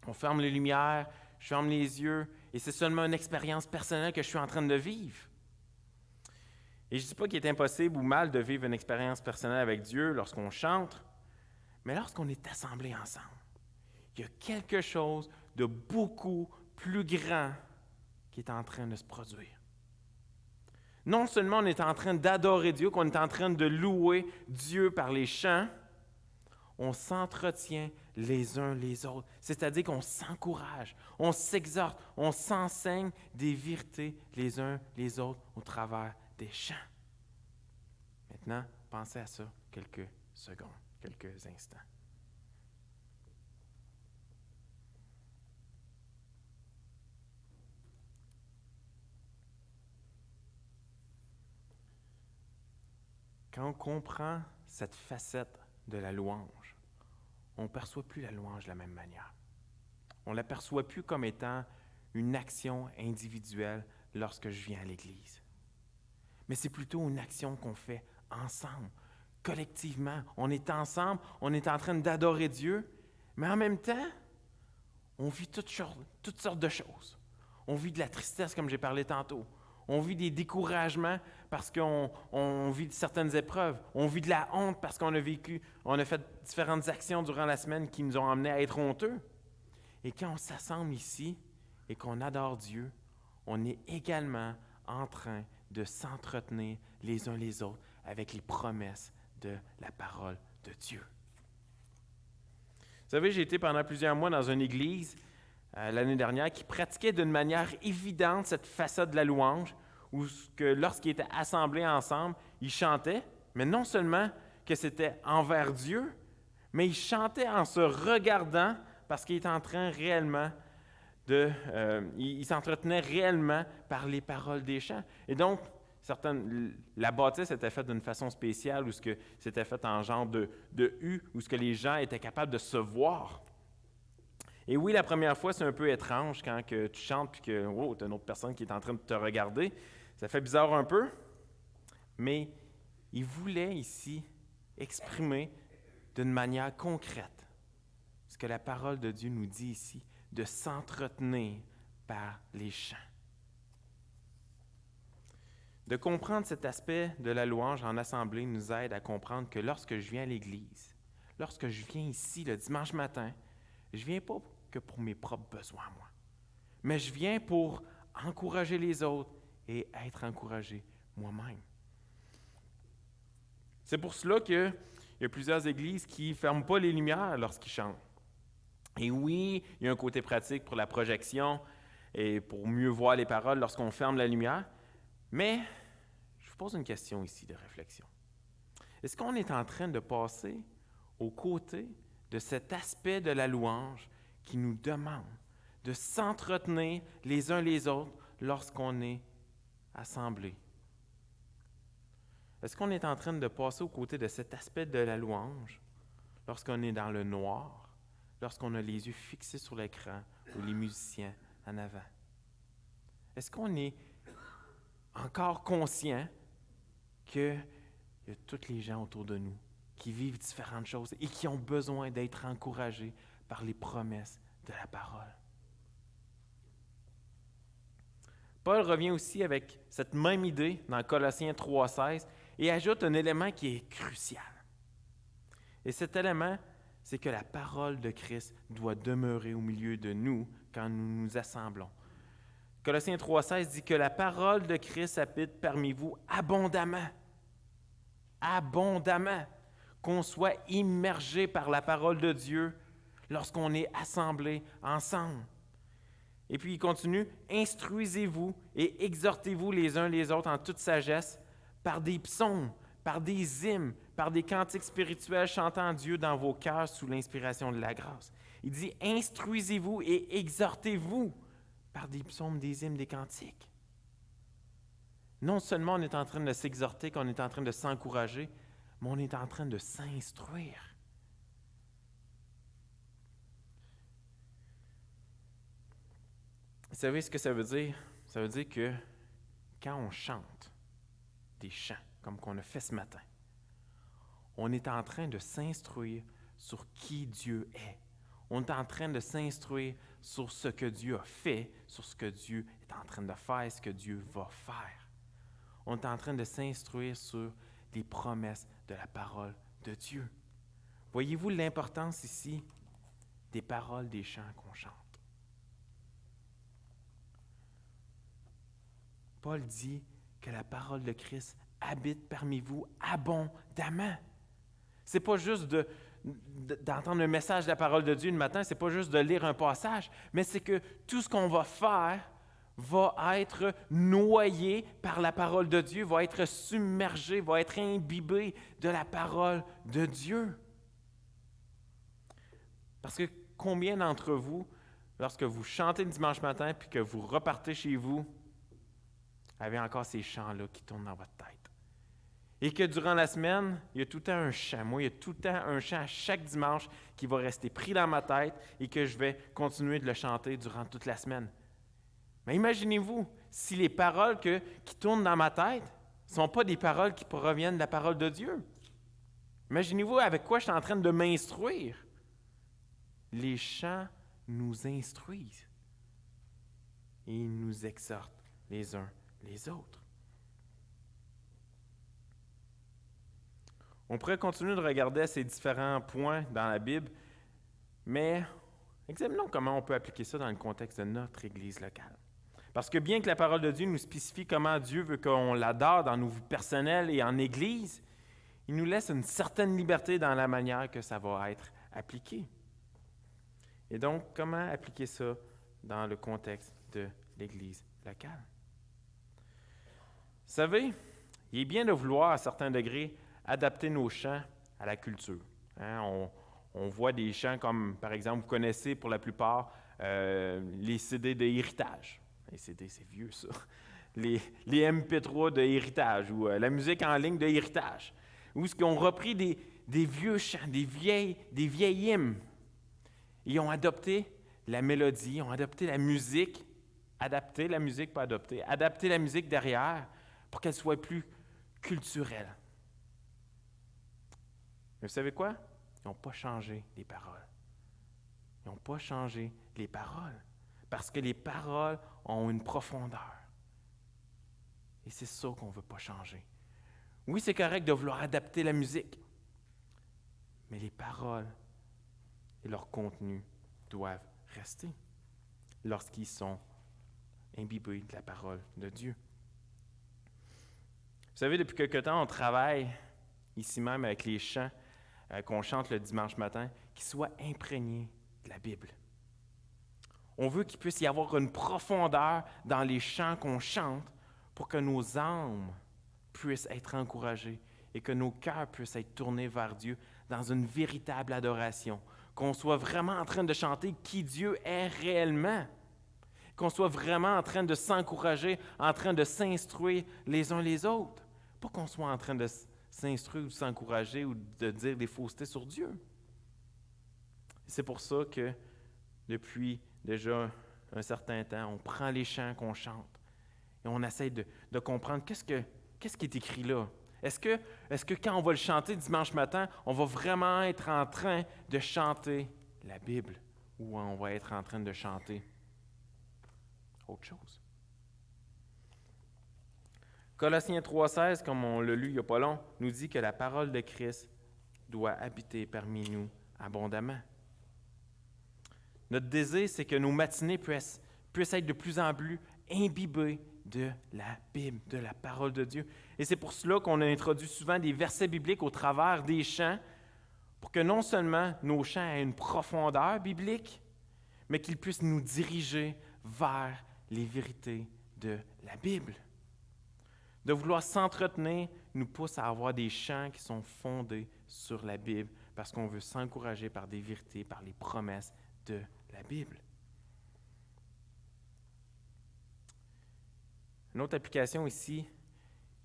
On ferme les lumières, je ferme les yeux, et c'est seulement une expérience personnelle que je suis en train de vivre. Et je ne dis pas qu'il est impossible ou mal de vivre une expérience personnelle avec Dieu lorsqu'on chante, mais lorsqu'on est assemblés ensemble, il y a quelque chose de beaucoup plus grand qui est en train de se produire. Non seulement on est en train d'adorer Dieu, qu'on est en train de louer Dieu par les chants, on s'entretient les uns les autres. C'est-à-dire qu'on s'encourage, on s'exhorte, on s'enseigne des vérités les uns les autres au travers des chants. Maintenant, pensez à ça quelques secondes, quelques instants. Quand on comprend cette facette de la louange, on ne perçoit plus la louange de la même manière. On ne la perçoit plus comme étant une action individuelle lorsque je viens à l'Église. Mais c'est plutôt une action qu'on fait ensemble, collectivement. On est ensemble, on est en train d'adorer Dieu, mais en même temps, on vit toutes sortes de choses. On vit de la tristesse, comme j'ai parlé tantôt. On vit des découragements parce qu'on vit certaines épreuves. On vit de la honte parce qu'on a fait différentes actions durant la semaine qui nous ont amenés à être honteux. Et quand on s'assemble ici et qu'on adore Dieu, on est également en train de s'entretenir les uns les autres avec les promesses de la parole de Dieu. Vous savez, j'ai été pendant plusieurs mois dans une église l'année dernière qui pratiquait d'une manière évidente cette facette de la louange, où lorsqu'ils étaient assemblés ensemble, ils chantaient, mais non seulement que c'était envers Dieu, mais ils chantaient en se regardant parce qu'ils étaient en train réellement ils s'entretenaient réellement par les paroles des chants. Et donc, la bâtisse était faite d'une façon spéciale, où c'était fait en genre de U, où les gens étaient capables de se voir. Et oui, la première fois, c'est un peu étrange quand que tu chantes et que tu as une autre personne qui est en train de te regarder. Ça fait bizarre un peu, mais il voulait ici exprimer d'une manière concrète ce que la parole de Dieu nous dit ici, de s'entretenir par les chants. De comprendre cet aspect de la louange en assemblée nous aide à comprendre que lorsque je viens à l'Église, lorsque je viens ici le dimanche matin, je ne viens pas que pour mes propres besoins, moi, mais je viens pour encourager les autres et être encouragé moi-même. C'est pour cela qu'il y a plusieurs églises qui ne ferment pas les lumières lorsqu'ils chantent. Et oui, il y a un côté pratique pour la projection et pour mieux voir les paroles lorsqu'on ferme la lumière, mais je vous pose une question ici de réflexion. Est-ce qu'on est en train de passer aux côtés de cet aspect de la louange qui nous demande de s'entretenir les uns les autres lorsqu'on est assemblés? Est-ce qu'on est en train de passer aux côtés de cet aspect de la louange lorsqu'on est dans le noir, lorsqu'on a les yeux fixés sur l'écran ou les musiciens en avant? Est-ce qu'on est encore conscient qu'il y a tous les gens autour de nous qui vivent différentes choses et qui ont besoin d'être encouragés par les promesses de la parole? Paul revient aussi avec cette même idée dans Colossiens 3,16 et ajoute un élément qui est crucial. Et cet élément, c'est que la parole de Christ doit demeurer au milieu de nous quand nous nous assemblons. Colossiens 3,16 dit que la parole de Christ habite parmi vous abondamment. abondamment, qu'on soit immergé par la parole de Dieu lorsqu'on est assemblés ensemble. Et puis il continue, instruisez-vous et exhortez-vous les uns les autres en toute sagesse par des psaumes, par des hymnes, par des cantiques spirituels chantant Dieu dans vos cœurs sous l'inspiration de la grâce. Il dit, instruisez-vous et exhortez-vous par des psaumes, des hymnes, des cantiques. Non seulement on est en train de s'exhorter, qu'on est en train de s'encourager, mais on est en train de s'instruire. Vous savez ce que ça veut dire? Ça veut dire que quand on chante des chants, comme qu'on a fait ce matin, on est en train de s'instruire sur qui Dieu est. On est en train de s'instruire sur ce que Dieu a fait, sur ce que Dieu est en train de faire, ce que Dieu va faire. On est en train de s'instruire sur les promesses de la parole de Dieu. Voyez-vous l'importance ici des paroles des chants qu'on chante? Paul dit que la parole de Christ habite parmi vous abondamment. C'est pas juste d'entendre un message de la parole de Dieu le matin, c'est pas juste de lire un passage, mais c'est que tout ce qu'on va faire va être noyé par la parole de Dieu, va être submergé, va être imbibé de la parole de Dieu. Parce que combien d'entre vous, lorsque vous chantez le dimanche matin puis que vous repartez chez vous, avez encore ces chants-là qui tournent dans votre tête? Et que durant la semaine, il y a tout le temps un chant. Moi, il y a tout le temps un chant chaque dimanche qui va rester pris dans ma tête et que je vais continuer de le chanter durant toute la semaine. Mais imaginez-vous, si les paroles qui tournent dans ma tête ne sont pas des paroles qui proviennent de la parole de Dieu. Imaginez-vous avec quoi je suis en train de m'instruire. Les chants nous instruisent et ils nous exhortent les uns les autres. On pourrait continuer de regarder ces différents points dans la Bible, mais examinons comment on peut appliquer ça dans le contexte de notre Église locale. Parce que bien que la parole de Dieu nous spécifie comment Dieu veut qu'on l'adore dans nos vies personnelles et en Église, il nous laisse une certaine liberté dans la manière que ça va être appliqué. Et donc, comment appliquer ça dans le contexte de l'Église locale? Vous savez, il est bien de vouloir, à certains degrés, adapter nos chants à la culture. On voit des chants comme, par exemple, vous connaissez pour la plupart les CD de Héritage. Les CD, c'est vieux, ça. Les MP3 de Héritage ou la musique en ligne de Héritage. Où ils ont repris des vieux chants, des vieilles hymnes. Ils ont adopté la mélodie, ils ont adopté la musique, adapté la musique derrière pour qu'elle soit plus culturelle. Mais vous savez quoi? Ils n'ont pas changé les paroles. Ils n'ont pas changé les paroles. Parce que les paroles ont une profondeur. Et c'est ça qu'on ne veut pas changer. Oui, c'est correct de vouloir adapter la musique. Mais les paroles et leur contenu doivent rester lorsqu'ils sont imbibés de la parole de Dieu. Vous savez, depuis quelque temps, on travaille ici même avec les chants qu'on chante le dimanche matin, qui soient imprégnés de la Bible. On veut qu'il puisse y avoir une profondeur dans les chants qu'on chante pour que nos âmes puissent être encouragées et que nos cœurs puissent être tournés vers Dieu dans une véritable adoration, qu'on soit vraiment en train de chanter qui Dieu est réellement, qu'on soit vraiment en train de s'encourager, en train de s'instruire les uns les autres, pas qu'on soit en train de s'instruire ou s'encourager ou de dire des faussetés sur Dieu. C'est pour ça que depuis déjà un certain temps, on prend les chants qu'on chante et on essaie de comprendre qu'est-ce qui est écrit là. Est-ce que quand on va le chanter dimanche matin, on va vraiment être en train de chanter la Bible ou on va être en train de chanter autre chose? Colossiens 3,16, comme on l'a lu il n'y a pas long, nous dit que la parole de Christ doit habiter parmi nous abondamment. Notre désir, c'est que nos matinées puissent être de plus en plus imbibées de la Bible, de la parole de Dieu. Et c'est pour cela qu'on a introduit souvent des versets bibliques au travers des chants, pour que non seulement nos chants aient une profondeur biblique, mais qu'ils puissent nous diriger vers les vérités de la Bible. De vouloir s'entretenir nous pousse à avoir des chants qui sont fondés sur la Bible, parce qu'on veut s'encourager par des vérités, par les promesses de la Bible. Une autre application ici,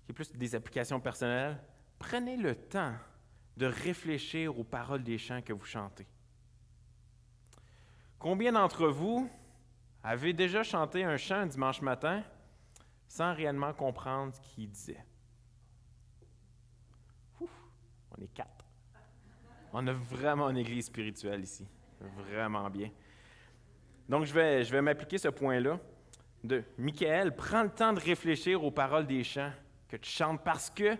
qui est plus des applications personnelles, prenez le temps de réfléchir aux paroles des chants que vous chantez. Combien d'entre vous avez déjà chanté un chant un dimanche matin sans réellement comprendre ce qu'il disait? Ouf, on est 4. On a vraiment une église spirituelle ici. Vraiment bien. Donc, je vais m'appliquer ce point-là. Michaël, prends le temps de réfléchir aux paroles des chants que tu chantes, parce que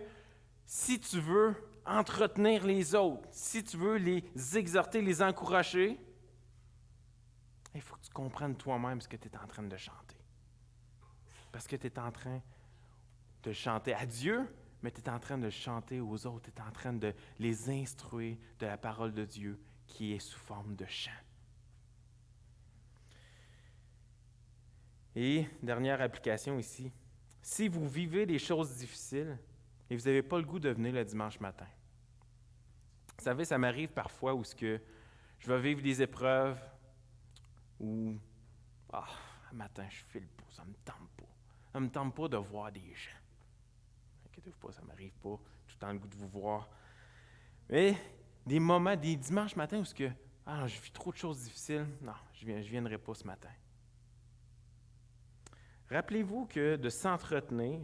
si tu veux entretenir les autres, si tu veux les exhorter, les encourager, il faut que tu comprennes toi-même ce que tu es en train de chanter. Parce que tu es en train de chanter à Dieu, mais tu es en train de chanter aux autres, tu es en train de les instruire de la parole de Dieu qui est sous forme de chant. Et dernière application ici, si vous vivez des choses difficiles et vous n'avez pas le goût de venir le dimanche matin. Vous savez, ça m'arrive parfois où je vais vivre des épreuves où, un matin, je file pas, ça ne me tente pas. Ça ne me tente pas de voir des gens. Inquiétez-vous pas, ça ne m'arrive pas, j'ai tout le temps le goût de vous voir. Mais des moments, des dimanches matins où je vis trop de choses difficiles, non, je ne viendrai pas ce matin. Rappelez-vous que de s'entretenir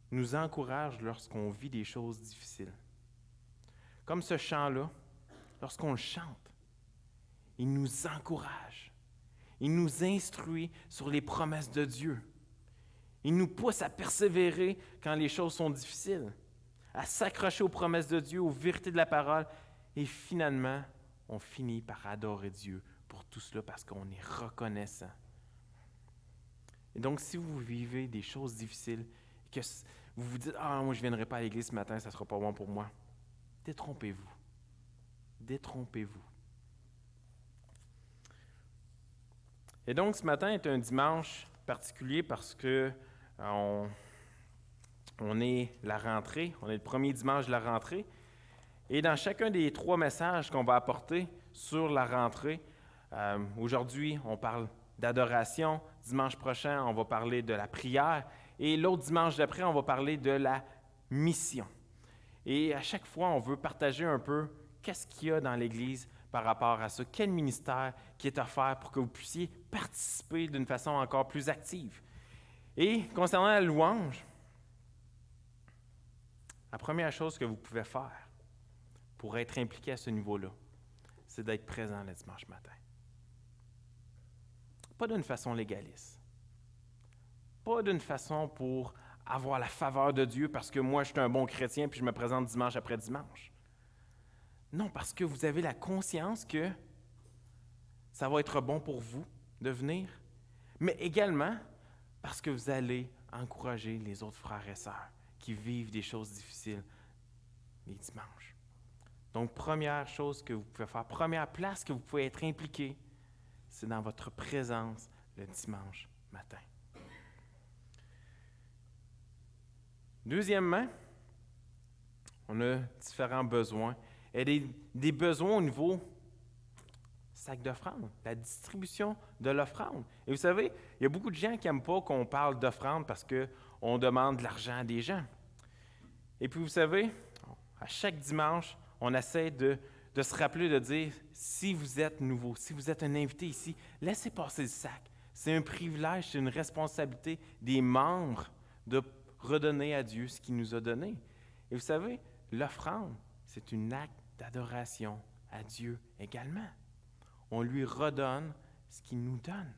nous encourage lorsqu'on vit des choses difficiles. Comme ce chant-là, lorsqu'on le chante, il nous encourage, il nous instruit sur les promesses de Dieu. Il nous pousse à persévérer quand les choses sont difficiles, à s'accrocher aux promesses de Dieu, aux vérités de la parole, et finalement, on finit par adorer Dieu pour tout cela parce qu'on est reconnaissant. Et donc, si vous vivez des choses difficiles, que vous vous dites « moi, je ne viendrai pas à l'église ce matin, ça ne sera pas bon pour moi », détrompez-vous. Détrompez-vous. Et donc, ce matin est un dimanche particulier parce que on est la rentrée, on est le premier dimanche de la rentrée. Et dans chacun des 3 messages qu'on va apporter sur la rentrée, aujourd'hui, on parle d'adoration. Dimanche prochain, on va parler de la prière. Et l'autre dimanche d'après, on va parler de la mission. Et à chaque fois, on veut partager un peu qu'est-ce qu'il y a dans l'Église par rapport à ça, quel ministère qui est offert pour que vous puissiez participer d'une façon encore plus active. Et concernant la louange, la première chose que vous pouvez faire pour être impliqué à ce niveau-là, c'est d'être présent le dimanche matin. Pas d'une façon légaliste. Pas d'une façon pour avoir la faveur de Dieu parce que moi, je suis un bon chrétien puis je me présente dimanche après dimanche. Non, parce que vous avez la conscience que ça va être bon pour vous de venir, mais également parce que vous allez encourager les autres frères et sœurs qui vivent des choses difficiles les dimanches. Donc, première chose que vous pouvez faire, première place que vous pouvez être impliqué, c'est dans votre présence le dimanche matin. Deuxièmement, on a différents besoins. Et des besoins au niveau sac d'offrande, la distribution de l'offrande. Et vous savez, il y a beaucoup de gens qui n'aiment pas qu'on parle d'offrande parce qu'on demande de l'argent à des gens. Et puis vous savez, à chaque dimanche, on essaie de se rappeler de dire, si vous êtes nouveau, si vous êtes un invité ici, laissez passer le sac. C'est un privilège, c'est une responsabilité des membres de redonner à Dieu ce qu'il nous a donné. Et vous savez, l'offrande, c'est un acte d'adoration à Dieu également. On lui redonne ce qu'il nous donne.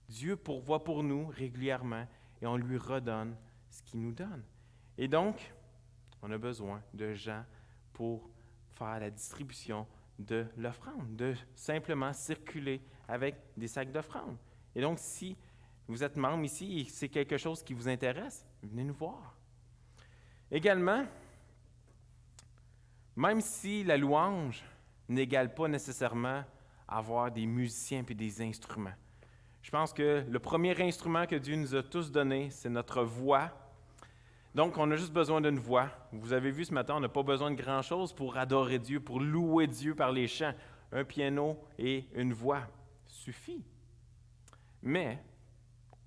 Dieu pourvoit pour nous régulièrement et on lui redonne ce qu'il nous donne. Et donc, on a besoin de gens pour faire la distribution de l'offrande, de simplement circuler avec des sacs d'offrande. Et donc, si Vous êtes membre ici et c'est quelque chose qui vous intéresse, venez nous voir. Également, même si la louange n'égale pas nécessairement avoir des musiciens et des instruments, je pense que le premier instrument que Dieu nous a tous donné, c'est notre voix. Donc, on a juste besoin d'une voix. Vous avez vu ce matin, on n'a pas besoin de grand-chose pour adorer Dieu, pour louer Dieu par les chants. Un piano et une voix suffit. Mais,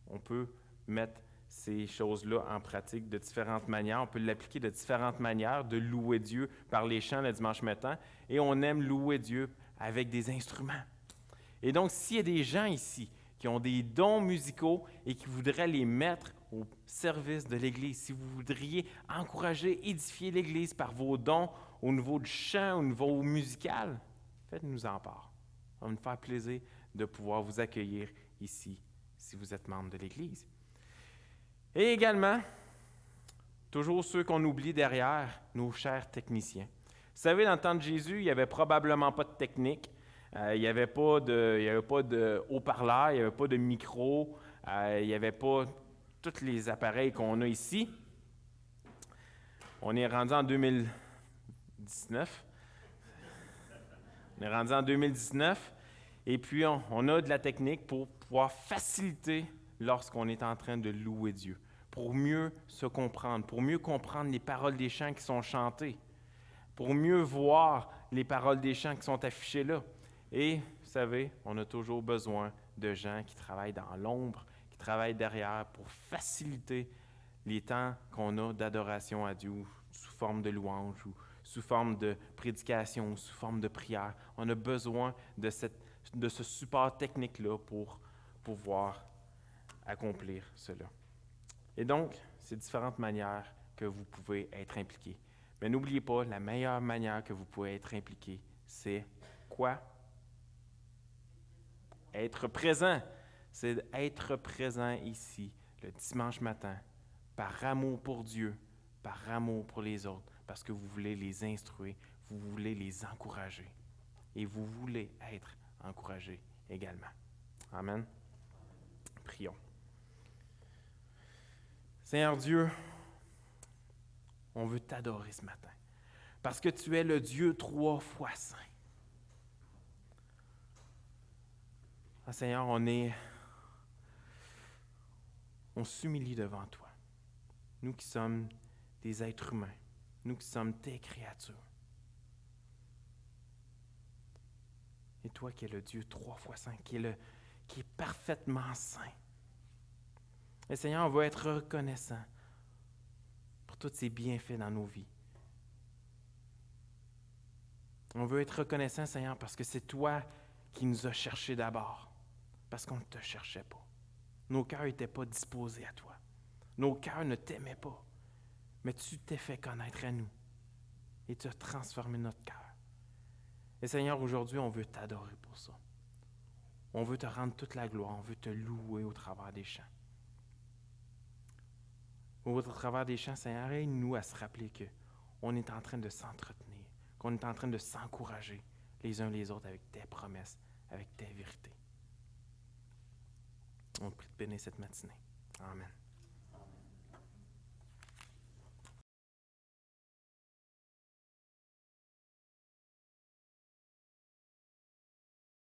on peut mettre ces choses-là en pratique de différentes manières. On peut l'appliquer de différentes manières, de louer Dieu par les chants le dimanche matin. Et on aime louer Dieu avec des instruments. Et donc, s'il y a des gens ici qui ont des dons musicaux et qui voudraient les mettre au service de l'Église, si vous voudriez encourager, édifier l'Église par vos dons au niveau du chant, au niveau musical, faites-nous en part. Ça va nous faire plaisir de pouvoir vous accueillir ici, si vous êtes membre de l'Église. Et également, toujours ceux qu'on oublie derrière, nos chers techniciens. Vous savez, dans le temps de Jésus, il n'y avait probablement pas de technique. Il n'y avait pas de haut-parleur, il n'y avait pas de micro, il n'y avait pas tous les appareils qu'on a ici. On est rendu en 2019. On est rendu en 2019 et puis on a de la technique pour pouvoir faciliter lorsqu'on est en train de louer Dieu, pour mieux se comprendre, pour mieux comprendre les paroles des chants qui sont chantées, pour mieux voir les paroles des chants qui sont affichées là. Et, vous savez, on a toujours besoin de gens qui travaillent dans l'ombre, qui travaillent derrière pour faciliter les temps qu'on a d'adoration à Dieu sous forme de louange ou sous forme de prédication, sous forme de prière. On a besoin de ce support technique-là pour pouvoir accomplir cela. Et donc, c'est différentes manières que vous pouvez être impliqués. Mais n'oubliez pas, la meilleure manière que vous pouvez être impliqué, c'est quoi? Être présent. C'est être présent ici, le dimanche matin, par amour pour Dieu, par amour pour les autres, parce que vous voulez les instruire, vous voulez les encourager. Et vous voulez être encouragés également. Amen. Prions. Seigneur Dieu, on veut t'adorer ce matin, parce que tu es le Dieu 3 fois saint. Ah, Seigneur, on s'humilie devant toi. Nous qui sommes des êtres humains, nous qui sommes tes créatures. Et toi qui es le Dieu 3 fois saint, qui est parfaitement saint. Et Seigneur, on veut être reconnaissant pour tous ces bienfaits dans nos vies. On veut être reconnaissant, Seigneur, parce que c'est toi qui nous as cherchés d'abord, parce qu'on ne te cherchait pas. Nos cœurs n'étaient pas disposés à toi. Nos cœurs ne t'aimaient pas, mais tu t'es fait connaître à nous et tu as transformé notre cœur. Et Seigneur, aujourd'hui, on veut t'adorer pour ça. On veut te rendre toute la gloire, on veut te louer au travers des chants. Au travers des chants, Seigneur, aide-nous à se rappeler qu'on est en train de s'entretenir, qu'on est en train de s'encourager les uns les autres avec tes promesses, avec tes vérités. On te prie de bénir cette matinée. Amen.